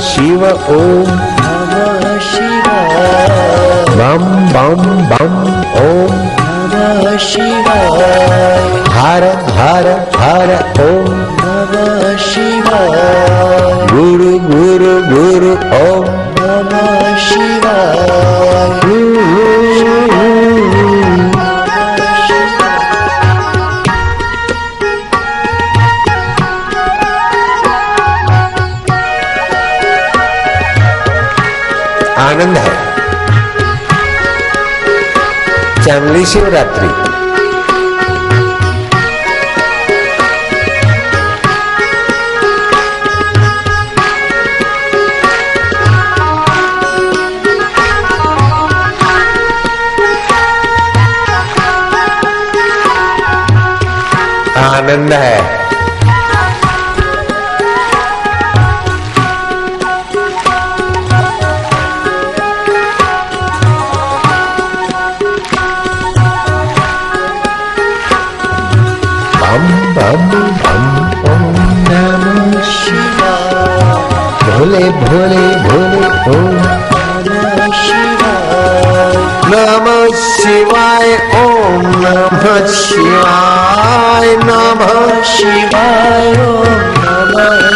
शिव ओम नमः शिवाय बम बम बम ओम नमः शिवाय हर हर हर ओम नमः शिवाय गुरु गुरु गुरु ओम नमः शिवाय आनंद है। चांगली शिवरात्रि आनंद है। बम बम बम ओम नमः शिवाय भोले भोले भोले ओम नमः शिवाय नमः शिवाय ओम नमः शिवाय नमः शिवाय ओम नमः